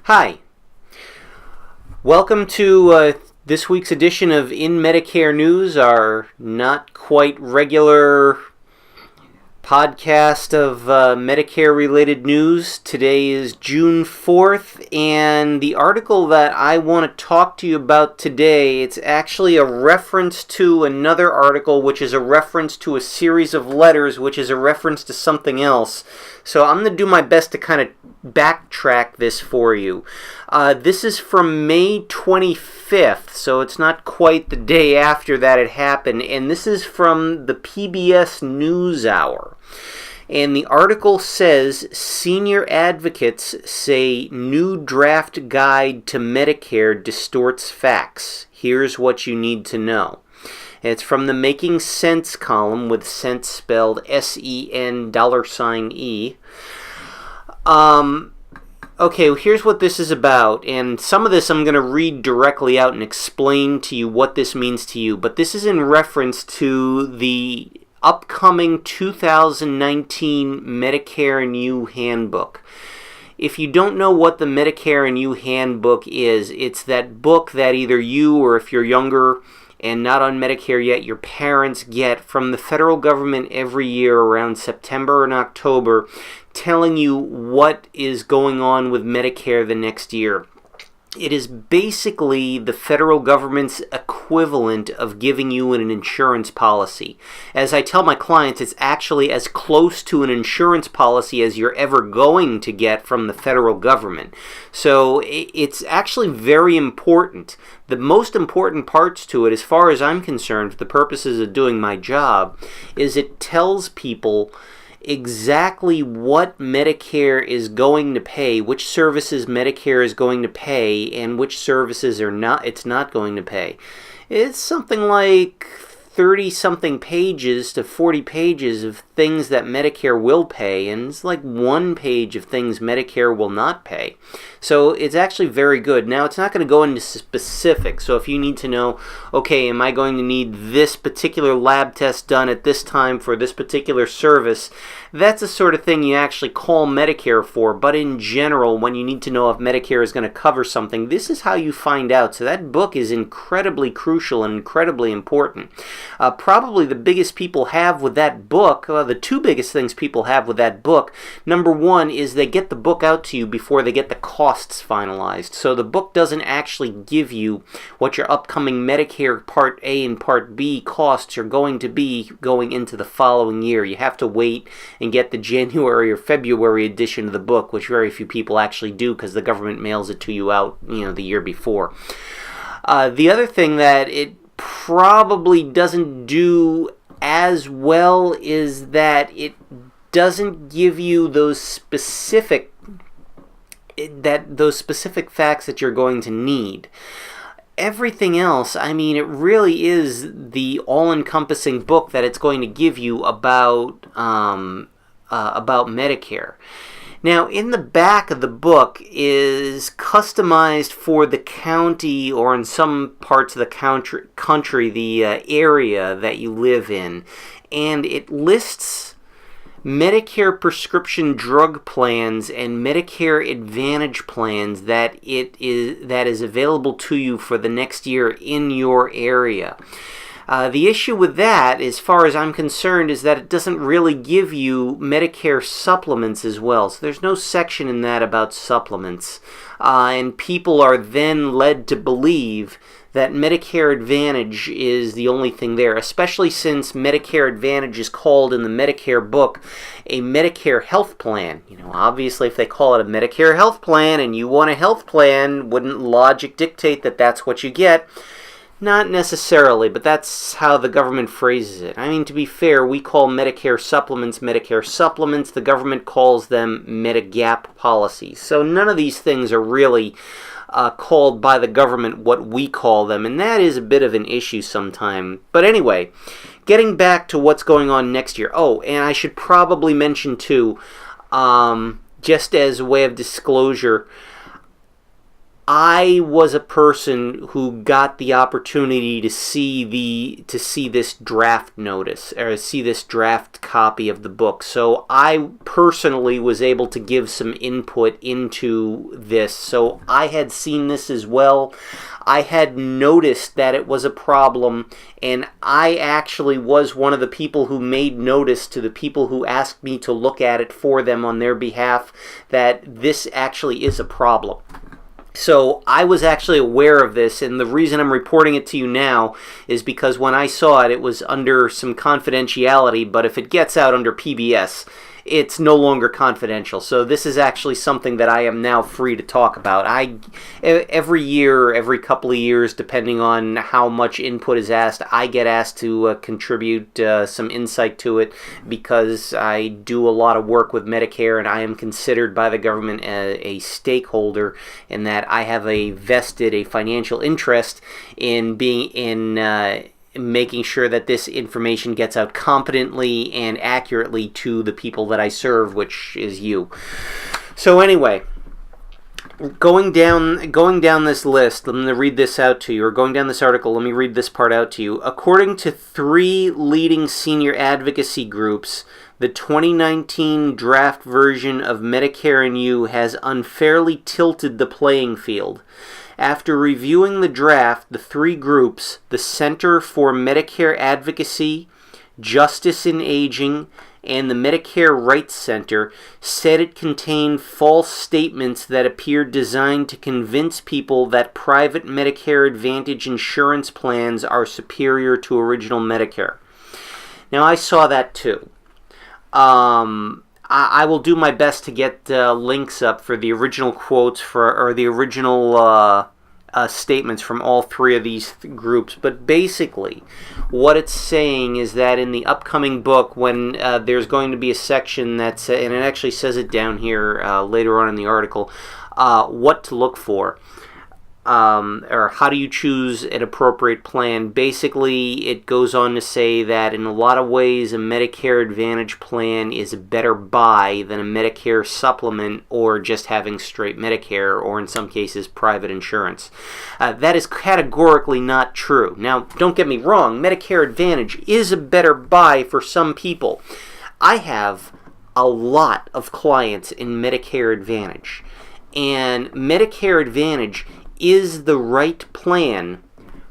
Hi, welcome to this week's edition of In Medicare News, our not quite regular podcast of Medicare-related news. Today is June 4th, and the article that I want to talk to you about today, it's actually a reference to another article, which is a reference to a series of letters, which is a reference to something else. So I'm going to do my best to kind of backtrack this for you. This is from May 25th, so it's not quite the day after that it happened, and this is from the PBS NewsHour. And the article says, senior advocates say new draft guide to Medicare distorts facts. Here's what you need to know. And it's from the Making Sense column, with sense spelled $SEN$E. Okay, well, here's what this is about, and some of this I'm going to read directly out and explain to you what this means to you, but this is in reference to the upcoming 2019 Medicare New Handbook. If you don't know what the Medicare New Handbook is, it's that book that either you, or if you're younger and not on Medicare yet, your parents get from the federal government every year around September and October, telling you what is going on with Medicare the next year. It is basically the federal government's equivalent of giving you an insurance policy. As I tell my clients, it's actually as close to an insurance policy as you're ever going to get from the federal government. So it's actually very important. The most important parts to it, as far as I'm concerned, for the purposes of doing my job, is it tells people exactly what Medicare is going to pay, which services Medicare is going to pay, and which services it's not going to pay. It's something like 30-something pages to 40 pages of things that Medicare will pay, and it's like 1 page of things Medicare will not pay. So it's actually very good. Now, it's not going to go into specifics, so if you need to know, okay, am I going to need this particular lab test done at this time for this particular service, that's the sort of thing you actually call Medicare for. But in general, when you need to know if Medicare is going to cover something, this is how you find out. So that book is incredibly crucial and incredibly important. Probably the biggest people have with that book, the two biggest things people have with that book, number one is they get the book out to you before they get the costs finalized. So the book doesn't actually give you what your upcoming Medicare Part A and Part B costs are going to be going into the following year. You have to wait and get the January or February edition of the book, which very few people actually do because the government mails it to you out, the year before. The other thing that it probably doesn't do as well is that it doesn't give you those specific facts that you're going to need. Everything else, it really is the all-encompassing book that it's going to give you about Medicare. Now, in the back of the book is customized for the county, or in some parts of the country, the area that you live in, and it lists Medicare prescription drug plans and Medicare Advantage plans that is available to you for the next year in your area. The issue with that, as far as I'm concerned, is that it doesn't really give you Medicare supplements as well. So there's no section in that about supplements. And people are then led to believe that Medicare Advantage is the only thing there, especially since Medicare Advantage is called in the Medicare book a Medicare health plan. Obviously if they call it a Medicare health plan and you want a health plan, wouldn't logic dictate that that's what you get? Not necessarily, but that's how the government phrases it. To be fair, we call Medicare supplements. The government calls them Medigap policies. So none of these things are really called by the government what we call them, and that is a bit of an issue sometime. But anyway, getting back to what's going on next year. Oh, and I should probably mention too, just as a way of disclosure, I was a person who got the opportunity to see this draft notice, or see this draft copy of the book. So I personally was able to give some input into this. So I had seen this as well. I had noticed that it was a problem, and I actually was one of the people who made notice to the people who asked me to look at it for them on their behalf that this actually is a problem. So I was actually aware of this, and the reason I'm reporting it to you now is because when I saw it, it was under some confidentiality, but if it gets out under PBS, it's no longer confidential. So this is actually something that I am now free to talk about. Every year, every couple of years, depending on how much input is asked, I get asked to contribute some insight to it because I do a lot of work with Medicare, and I am considered by the government a stakeholder in that I have a financial interest in making sure that this information gets out competently and accurately to the people that I serve, which is you. So anyway, going down this list, I'm going to read this out to you, or going down this article, let me read this part out to you. According to 3 leading senior advocacy groups, the 2019 draft version of Medicare You has unfairly tilted the playing field. After reviewing the draft, the 3 groups, the Center for Medicare Advocacy, Justice in Aging, and the Medicare Rights Center, said it contained false statements that appeared designed to convince people that private Medicare Advantage insurance plans are superior to original Medicare. Now, I saw that too. I will do my best to get links up for the original quotes or the original statements from all 3 of these groups. But basically, what it's saying is that in the upcoming book, when there's going to be a section that's, and it actually says it down here later on in the article, what to look for. Or how do you choose an appropriate plan? Basically, it goes on to say that in a lot of ways, a Medicare Advantage plan is a better buy than a Medicare supplement or just having straight Medicare, or in some cases, private insurance. That is categorically not true. Now, don't get me wrong, Medicare Advantage is a better buy for some people. I have a lot of clients in Medicare Advantage, and Medicare Advantage is the right plan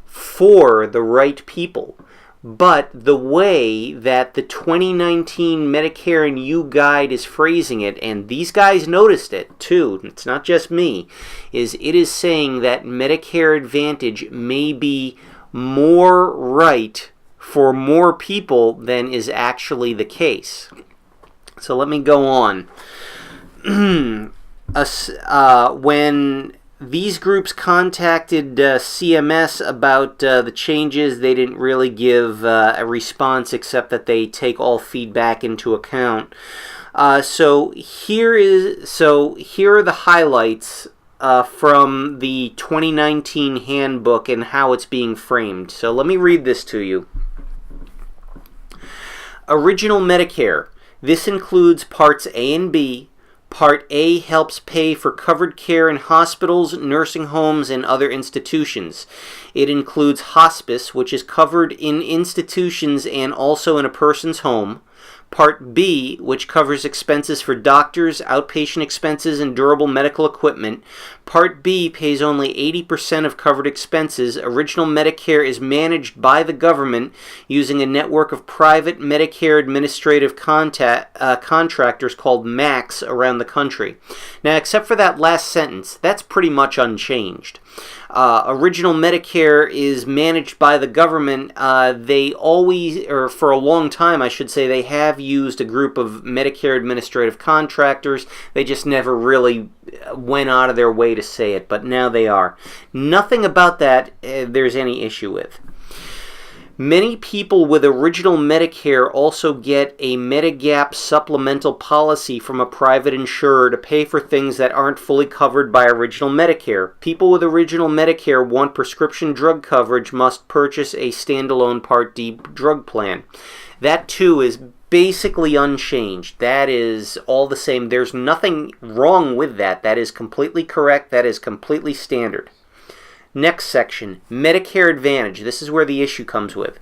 for the right people. But the way that the 2019 Medicare You guide is phrasing it, and these guys noticed it too, it's not just me, is it is saying that Medicare Advantage may be more right for more people than is actually the case. So let me go on. When these groups contacted CMS about the changes, they didn't really give a response except that they take all feedback into account. So here are the highlights from the 2019 handbook and how it's being framed. So let me read this to you. Original Medicare. This includes Parts A and B. Part A helps pay for covered care in hospitals, nursing homes, and other institutions. It includes hospice, which is covered in institutions and also in a person's home. Part B, which covers expenses for doctors, outpatient expenses, and durable medical equipment. Part B pays only 80% of covered expenses. Original Medicare is managed by the government using a network of private Medicare administrative contractors called MACs around the country. Now, except for that last sentence, that's pretty much unchanged. Original Medicare is managed by the government. They always, or for a long time, I should say, they have used a group of Medicare administrative contractors. They just never really went out of their way to say it, but now they are. Nothing about that there's any issue with. Many people with original Medicare also get a Medigap supplemental policy from a private insurer to pay for things that aren't fully covered by original Medicare. People with original Medicare want prescription drug coverage must purchase a standalone Part D drug plan. That too is basically unchanged. That is all the same. There's nothing wrong with that. That is completely correct. That is completely standard. Next section, Medicare Advantage. This is where the issue comes with.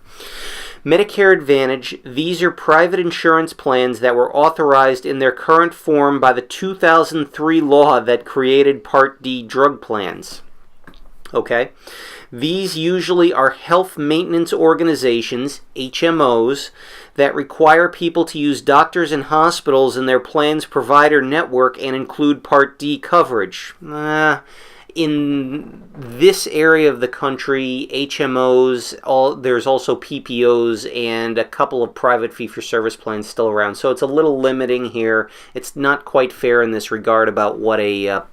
Medicare Advantage, these are private insurance plans that were authorized in their current form by the 2003 law that created Part D drug plans. Okay? These usually are health maintenance organizations, HMOs, that require people to use doctors and hospitals in their plan's provider network and include Part D coverage. In this area of the country, HMOs, there's also PPOs and a couple of private fee-for-service plans still around. So it's a little limiting here. It's not quite fair in this regard about what a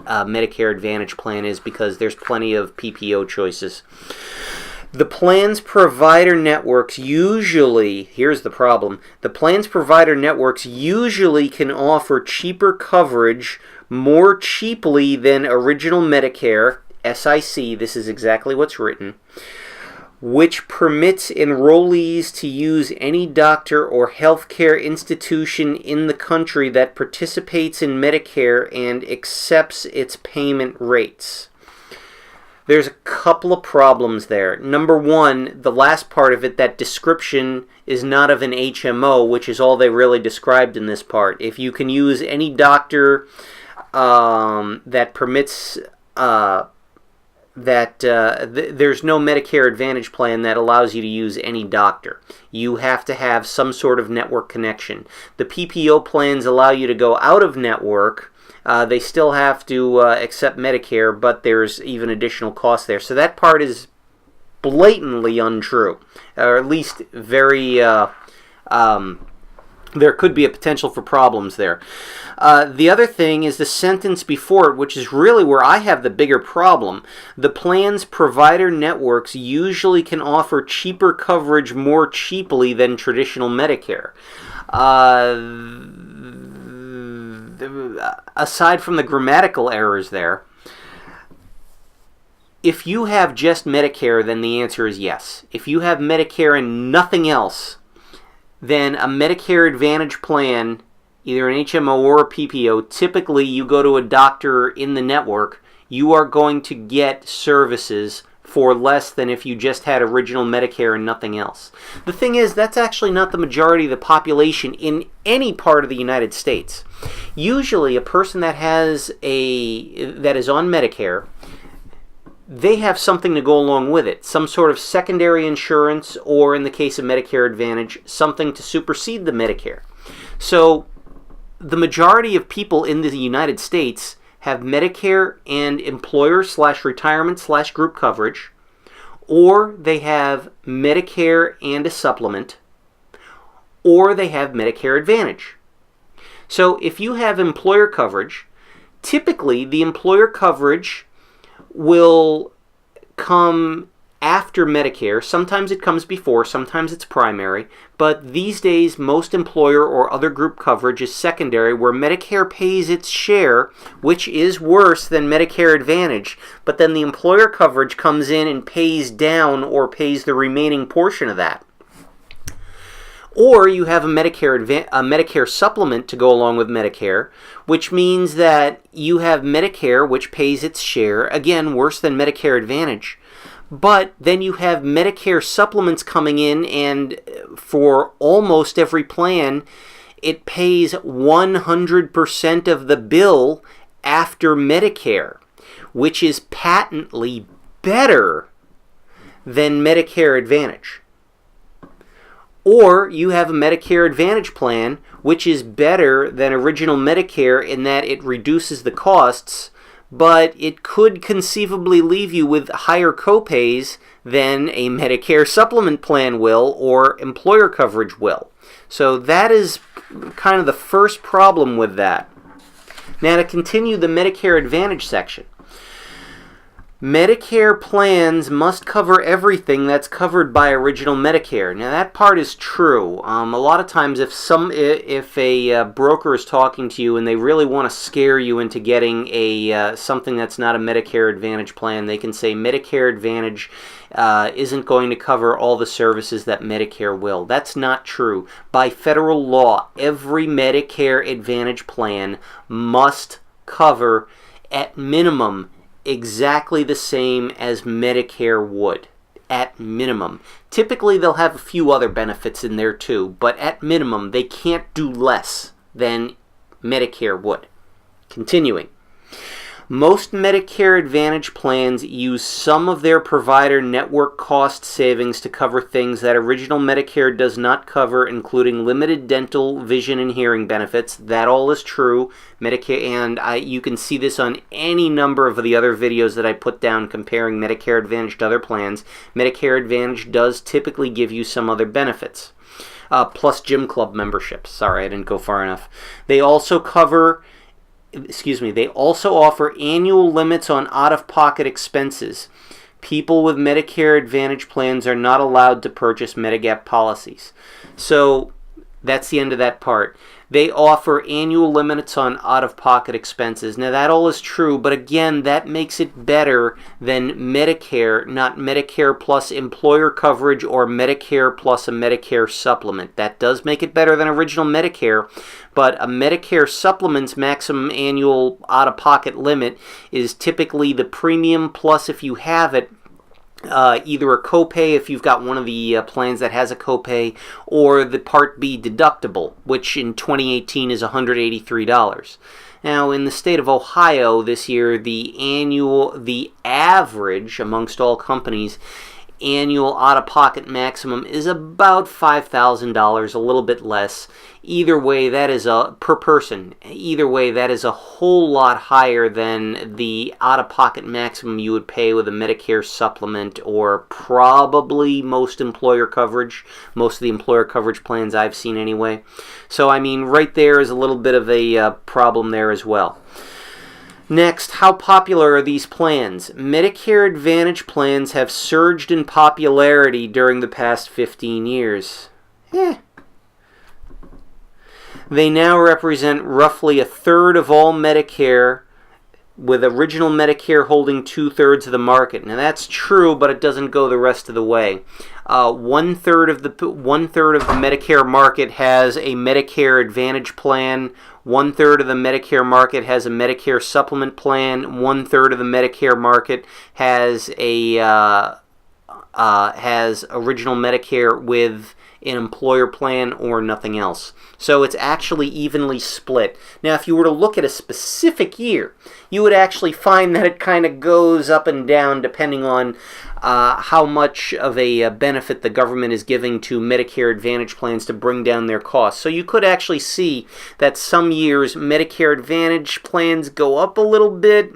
Medicare Advantage plan is, because there's plenty of PPO choices. The plan's provider networks usually, here's the problem, the plan's provider networks usually can offer cheaper coverage more cheaply than original Medicare, SIC, this is exactly what's written, which permits enrollees to use any doctor or healthcare institution in the country that participates in Medicare and accepts its payment rates. There's a couple of problems there. Number one, the last part of it, that description is not of an HMO, which is all they really described in this part. If you can use any doctor that permits there's no Medicare Advantage plan that allows you to use any doctor. You have to have some sort of network connection. The PPO plans allow you to go out of network. They still have to accept Medicare, but there's even additional costs there. So that part is blatantly untrue, or at least very... there could be a potential for problems there. The other thing is the sentence before it, which is really where I have the bigger problem. The plan's provider networks usually can offer cheaper coverage more cheaply than traditional Medicare. Aside from the grammatical errors there, if you have just Medicare, then the answer is yes. If you have Medicare and nothing else, then a Medicare Advantage plan, either an HMO or a PPO, typically you go to a doctor in the network, you are going to get services for less than if you just had original Medicare and nothing else. The thing is, that's actually not the majority of the population in any part of the United States. Usually a person that is on Medicare, they have something to go along with it, some sort of secondary insurance, or in the case of Medicare Advantage, something to supersede the Medicare. So the majority of people in the United States have Medicare and employer/retirement/group coverage, or they have Medicare and a supplement, or they have Medicare Advantage. So if you have employer coverage, typically the employer coverage will come after Medicare. Sometimes it comes before, sometimes it's primary, but these days most employer or other group coverage is secondary, where Medicare pays its share, which is worse than Medicare Advantage, but then the employer coverage comes in and pays down or pays the remaining portion of that. Or you have a Medicare supplement to go along with Medicare, which means that you have Medicare, which pays its share, again, worse than Medicare Advantage. But then you have Medicare supplements coming in, and for almost every plan, it pays 100% of the bill after Medicare, which is patently better than Medicare Advantage. Or you have a Medicare Advantage plan, which is better than original Medicare in that it reduces the costs, but it could conceivably leave you with higher copays than a Medicare supplement plan will or employer coverage will. So that is kind of the first problem with that. Now to continue the Medicare Advantage section. Medicare plans must cover everything that's covered by original Medicare. Now that part is true. A lot of times if a broker is talking to you and they really want to scare you into getting something that's not a Medicare Advantage plan, they can say Medicare Advantage isn't going to cover all the services that Medicare will. That's not true. By federal law, every Medicare Advantage plan must cover at minimum exactly the same as Medicare would, at minimum. Typically they'll have a few other benefits in there too, but at minimum they can't do less than Medicare would. Continuing. Most Medicare Advantage plans use some of their provider network cost savings to cover things that original Medicare does not cover, including limited dental, vision, and hearing benefits. That all is true. Medicare, and you can see this on any number of the other videos that I put down comparing Medicare Advantage to other plans. Medicare Advantage does typically give you some other benefits. Plus gym club memberships. Sorry, I didn't go far enough. They also offer annual limits on out-of-pocket expenses. People with Medicare Advantage plans are not allowed to purchase Medigap policies. So that's the end of that part. They offer annual limits on out-of-pocket expenses. Now that all is true, but again, that makes it better than Medicare, not Medicare plus employer coverage or Medicare plus a Medicare supplement. That does make it better than original Medicare, but a Medicare supplement's maximum annual out-of-pocket limit is typically the premium plus, if you have it, either a copay if you've got one of the plans that has a copay, or the Part B deductible, which in 2018 is $183. Now, in the state of Ohio this year, the average amongst all companies annual out-of-pocket maximum is about $5,000, a little bit less. Either way, that is per person. Either way, that is a whole lot higher than the out-of-pocket maximum you would pay with a Medicare supplement or probably most of the employer coverage plans I've seen anyway. So, I mean, right there is a little bit of a problem there as well. Next, how popular are these plans? Medicare Advantage plans have surged in popularity during the past 15 years. They now represent roughly a third of all Medicare, with original Medicare holding 2/3 of the market. Now that's true, but it doesn't go the rest of the way. One third of the Medicare market has a Medicare Advantage plan. 1/3 of the Medicare market has a Medicare supplement plan. 1/3 of the Medicare market has original Medicare with an employer plan or nothing else. So it's actually evenly split. Now, if you were to look at a specific year, you would actually find that it kind of goes up and down depending on how much of a benefit the government is giving to Medicare Advantage plans to bring down their costs. So you could actually see that some years Medicare Advantage plans go up a little bit.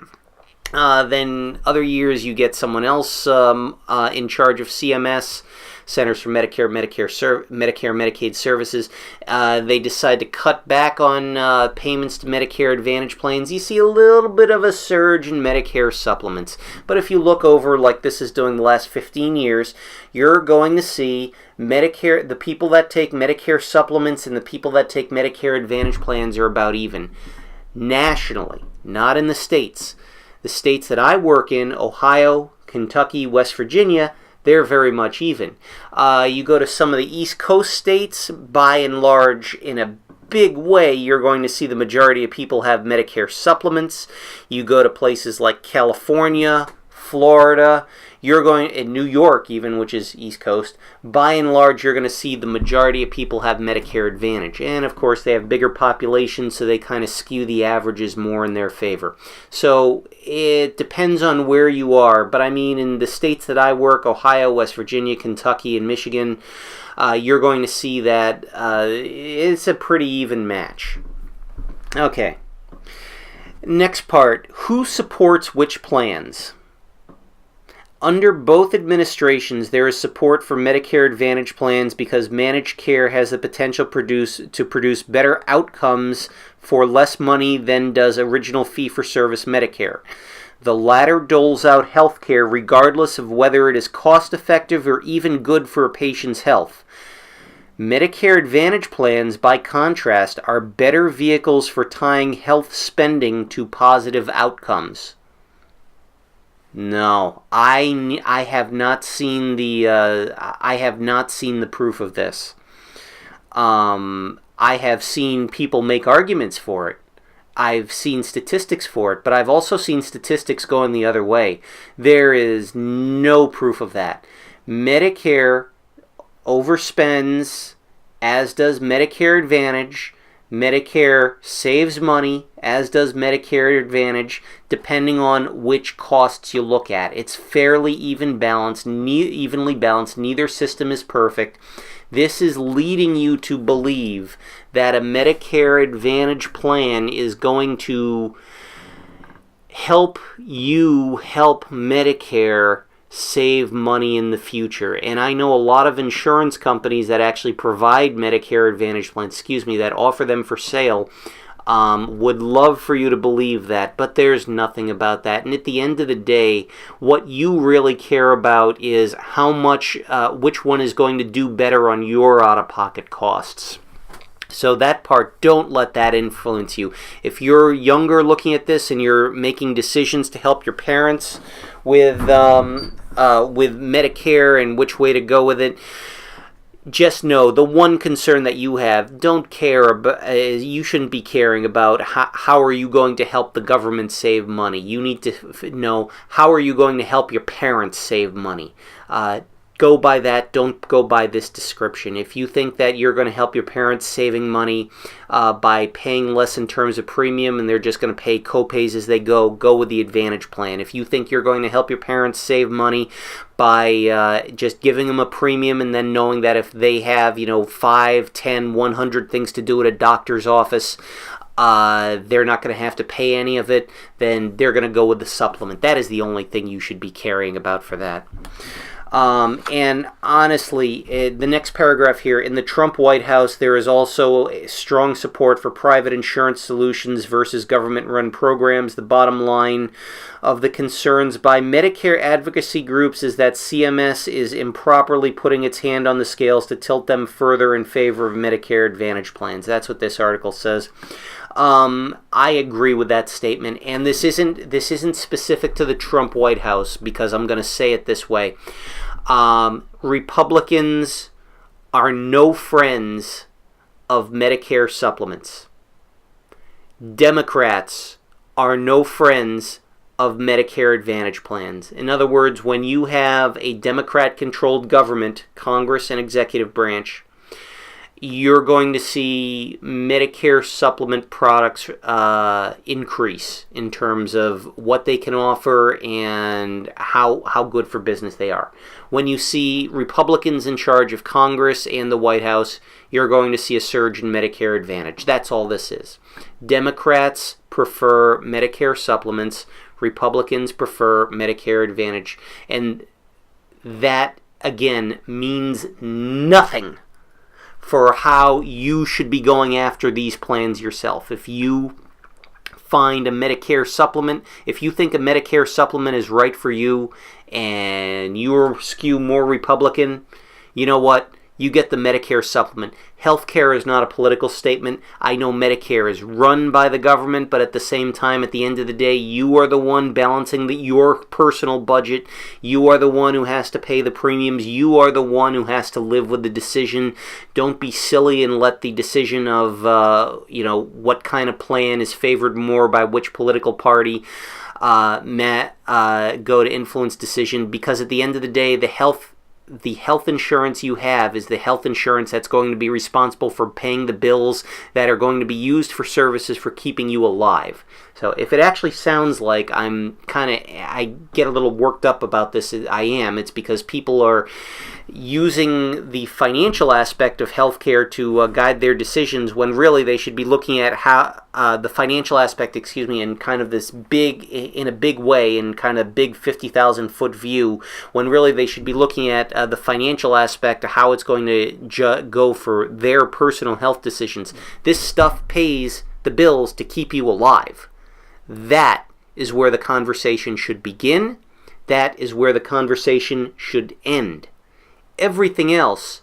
Then other years you get someone else in charge of CMS, Centers for Medicare Medicaid Services. They decide to cut back on payments to Medicare Advantage plans. You see a little bit of a surge in Medicare supplements. But if you look over like this is doing the last 15 years, you're going to see the people that take Medicare supplements and the people that take Medicare Advantage plans are about even. Nationally, not in the states. The states that I work in, Ohio, Kentucky, West Virginia, they're very much even. You go to some of the East Coast states, by and large, in a big way, you're going to see the majority of people have Medicare supplements. You go to places like California, Florida, in New York even, which is East Coast, by and large, you're going to see the majority of people have Medicare Advantage. And of course, they have bigger populations, so they kind of skew the averages more in their favor. So it depends on where you are. But I mean, in the states that I work, Ohio, West Virginia, Kentucky, and Michigan, you're going to see that it's a pretty even match. Okay. Next part, who supports which plans? Under both administrations, there is support for Medicare Advantage plans because managed care has the potential to produce better outcomes for less money than does original fee-for-service Medicare. The latter doles out health care regardless of whether it is cost-effective or even good for a patient's health. Medicare Advantage plans, by contrast, are better vehicles for tying health spending to positive outcomes. No, I have not seen the proof of this. I have seen people make arguments for it. I've seen statistics for it, but I've also seen statistics going the other way. There is no proof of that. Medicare overspends, as does Medicare Advantage. Medicare saves money, as does Medicare Advantage, depending on which costs you look at. It's fairly evenly balanced. Neither system is perfect. This is leading you to believe that a Medicare Advantage plan is going to help you help Medicare save money in the future. And I know a lot of insurance companies that actually provide Medicare Advantage plans, that offer them for sale, would love for you to believe that, but there's nothing about that. And at the end of the day, what you really care about is how much, which one is going to do better on your out-of-pocket costs. So that part, don't let that influence you. If you're younger looking at this and you're making decisions to help your parents with Medicare and which way to go with it, just know the one concern that you have, don't care about, you shouldn't be caring about how are you going to help the government save money. You need to know how are you going to help your parents save money. Go by that. Don't go by this description. If you think that you're going to help your parents saving money by paying less in terms of premium and they're just going to pay co-pays as they go with the Advantage plan. If you think you're going to help your parents save money by just giving them a premium and then knowing that if they have 5, 10, 100 things to do at a doctor's office, they're not going to have to pay any of it, then they're going to go with the supplement. That is the only thing you should be caring about for that. And honestly, the next paragraph here, in the Trump White House, there is also strong support for private insurance solutions versus government-run programs. The bottom line of the concerns by Medicare advocacy groups is that CMS is improperly putting its hand on the scales to tilt them further in favor of Medicare Advantage plans. That's what this article says. I agree with that statement, and this isn't specific to the Trump White House, because I'm going to say it this way. Republicans are no friends of Medicare supplements. Democrats are no friends of Medicare Advantage plans. In other words, when you have a Democrat-controlled government, Congress and executive branch, you're going to see Medicare supplement products increase in terms of what they can offer and how good for business they are. When you see Republicans in charge of Congress and the White House, you're going to see a surge in Medicare Advantage. That's all this is. Democrats prefer Medicare supplements. Republicans prefer Medicare Advantage. And that, again, means nothing for how you should be going after these plans yourself. If you find a Medicare supplement, if you think a Medicare supplement is right for you and you skew more Republican, you know what? You get the Medicare supplement. Healthcare is not a political statement. I know Medicare is run by the government, but at the same time, at the end of the day, you are the one balancing your personal budget. You are the one who has to pay the premiums. You are the one who has to live with the decision. Don't be silly and let the decision of what kind of plan is favored more by which political party go to influence decision, because at the end of the day, the health insurance you have is the health insurance that's going to be responsible for paying the bills that are going to be used for services for keeping you alive. So if it actually sounds like I get a little worked up about this, I am. It's because people are using the financial aspect of healthcare to guide their decisions, when really they should be looking at how the financial aspect, in kind of this in a big way, in kind of big 50,000 foot view, when really they should be looking at the financial aspect of how it's going to go for their personal health decisions. This stuff pays the bills to keep you alive. That is where the conversation should begin. That is where the conversation should end. Everything else,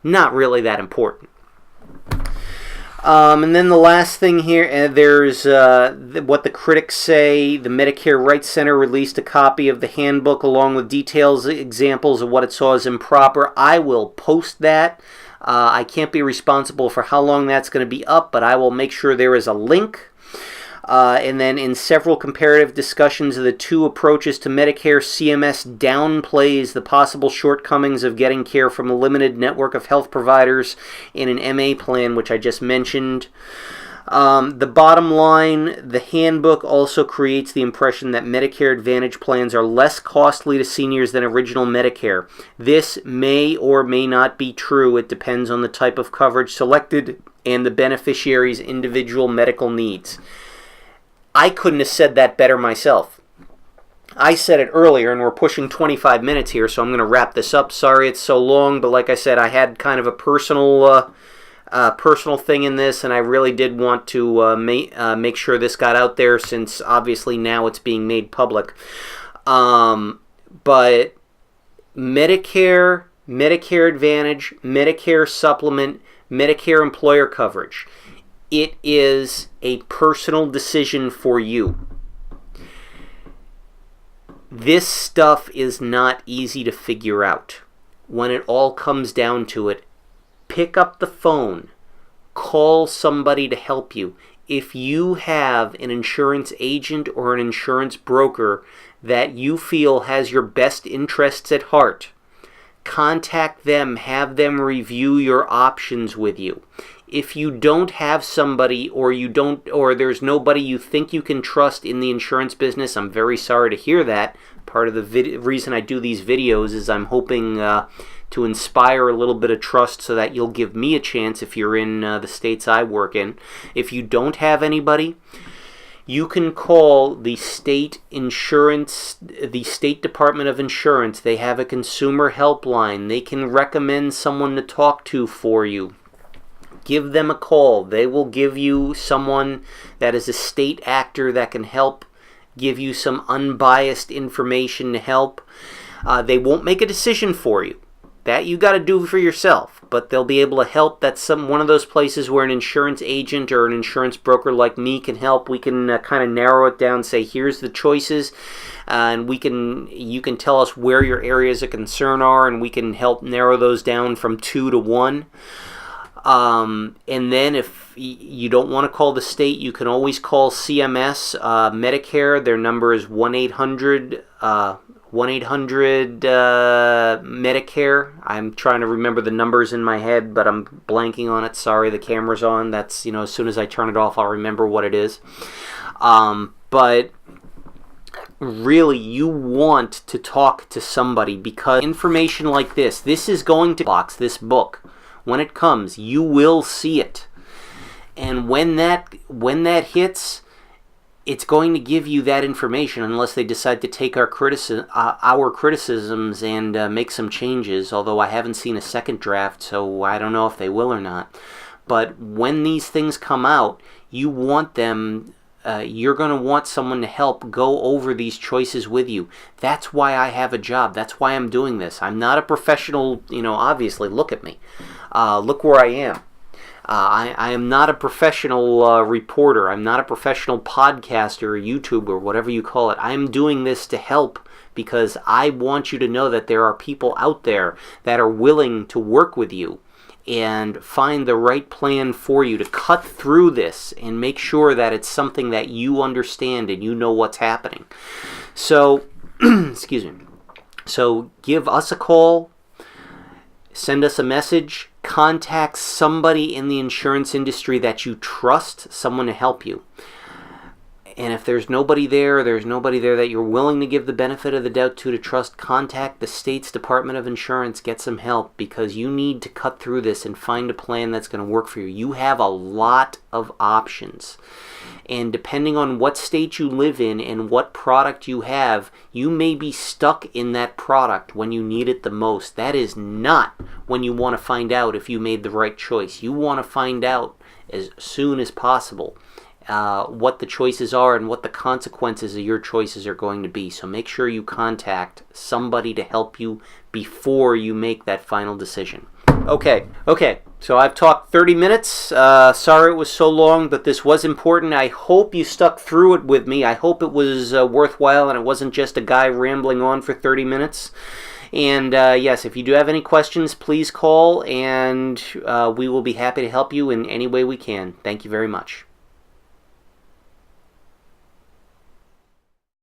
not really that important. And then the last thing here, there's what the critics say. The Medicare Rights Center released a copy of the handbook along with examples of what it saw as improper. I will post that. I can't be responsible for how long that's going to be up, but I will make sure there is a link. And then in several comparative discussions of the two approaches to Medicare, CMS downplays the possible shortcomings of getting care from a limited network of health providers in an MA plan, which I just mentioned. The bottom line, the handbook also creates the impression that Medicare Advantage plans are less costly to seniors than original Medicare. This may or may not be true. It depends on the type of coverage selected and the beneficiary's individual medical needs. I couldn't have said that better myself. I said it earlier, and we're pushing 25 minutes here, so I'm going to wrap this up. Sorry it's so long, but like I said, I had kind of a personal thing in this, and I really did want to make sure this got out there, since obviously now it's being made public. But Medicare, Medicare Advantage, Medicare Supplement, Medicare Employer Coverage, it is a personal decision for you. This stuff is not easy to figure out. When it all comes down to it, pick up the phone, call somebody to help you. If you have an insurance agent or an insurance broker that you feel has your best interests at heart, contact them, have them review your options with you. If you don't have somebody, or there's nobody you think you can trust in the insurance business, I'm very sorry to hear that. Part of the reason I do these videos is I'm hoping to inspire a little bit of trust so that you'll give me a chance if you're in the states I work in. If you don't have anybody, you can call the state Department of Insurance. They have a consumer helpline. They can recommend someone to talk to for you. Give them a call. They will give you someone that is a state actor that can help give you some unbiased information to help. They won't make a decision for you. That you got to do for yourself, but they'll be able to help. That's one of those places where an insurance agent or an insurance broker like me can help. We can kind of narrow it down, say here's the choices, and you can tell us where your areas of concern are, and we can help narrow those down from 2 to 1. And then if you don't want to call the state, you can always call CMS, Medicare. Their number is 1-800 Medicare. I'm trying to remember the numbers in my head, but I'm blanking on it. Sorry, the camera's on. That's, as soon as I turn it off, I'll remember what it is. But really, you want to talk to somebody, because information like this is going to box this book. When it comes, you will see it. And when that hits, it's going to give you that information, unless they decide to take our criticisms and make some changes, although I haven't seen a second draft, so I don't know if they will or not. But when these things come out, you want them, you're going to want someone to help go over these choices with you. That's why I have a job. That's why I'm doing this. I'm not a professional, obviously, look at me. Look where I am. I am not a professional reporter. I'm not a professional podcaster or YouTuber, whatever you call it. I'm doing this to help, because I want you to know that there are people out there that are willing to work with you and find the right plan for you to cut through this and make sure that it's something that you understand and you know what's happening. So, excuse me. So give us a call. Send us a message. Contact somebody in the insurance industry that you trust, someone to help you. And if there's nobody there that you're willing to give the benefit of the doubt to trust, contact the state's Department of Insurance. Get some help, because you need to cut through this and find a plan that's going to work for you. You have a lot of options. And depending on what state you live in and what product you have, you may be stuck in that product when you need it the most. That is not when you want to find out if you made the right choice. You want to find out as soon as possible. what the choices are and what the consequences of your choices are going to be. So make sure you contact somebody to help you before you make that final decision. Okay, so I've talked 30 minutes. Sorry it was so long, but this was important. I hope you stuck through it with me. I hope it was worthwhile and it wasn't just a guy rambling on for 30 minutes. And yes, if you do have any questions, please call, and we will be happy to help you in any way we can. Thank you very much.